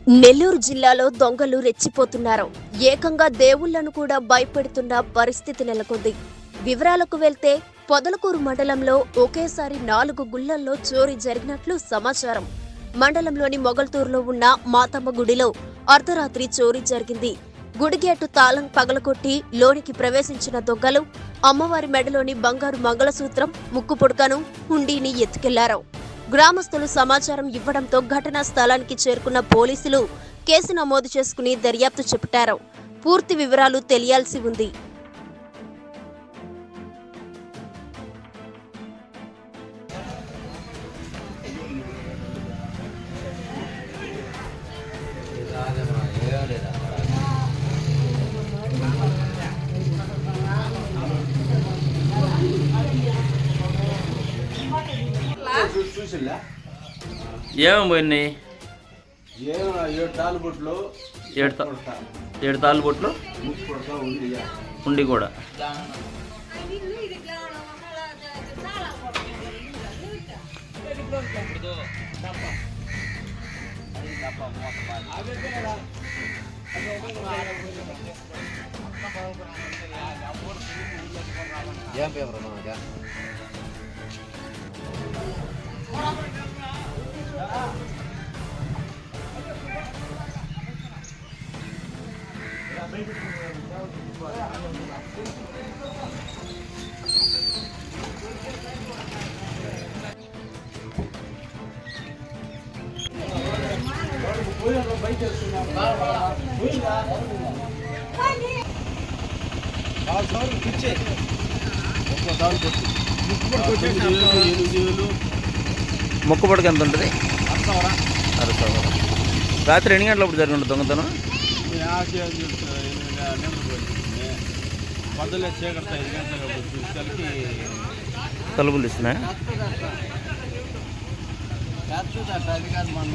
నెల్లూరు జిల్లాలో దొంగలు రెచ్చిపోతున్నారు. ఏకంగా దేవుళ్లను కూడా భయపెడుతున్న పరిస్థితి నెలకొంది. వివరాలకు వెళ్తే పొదలకూరు మండలంలో ఒకేసారి 4 గుళ్లల్లో చోరీ జరిగినట్లు సమాచారం. మండలంలోని మొగల్తూరులో ఉన్న మాతమ్మ గుడిలో అర్ధరాత్రి చోరీ జరిగింది. గుడి గేటు తాళం పగలగొట్టి లోనికి ప్రవేశించిన దొంగలు అమ్మవారి మెడలోని బంగారు మంగళసూత్రం, ముక్కు పుడకను, హుండీని ఎత్తుకెళ్లారు. గ్రామస్తులు సమాచారం ఇవ్వడంతో ఘటనా స్థలానికి చేరుకున్న పోలీసులు కేసు నమోదు చేసుకుని దర్యాప్తు చేపట్టారు. పూర్తి వివరాలు తెలియాల్సి ఉంది. ఏమేమి పోయినాయి? 7 తాళ్ళు బొట్లు ఉండి కూడా ఏం పేపర్ మనకి ముక్కు పడక ఎంత ఉంటుంది? 6,000. రాత్రి ఎన్ని గంటలప్పుడు జరిగింది దొంగతనం? పొద్దులే చీకటి 5 గంటలకు చూసేసరికి తలుపులు తీస్తున్నాయి. అది కాదు మన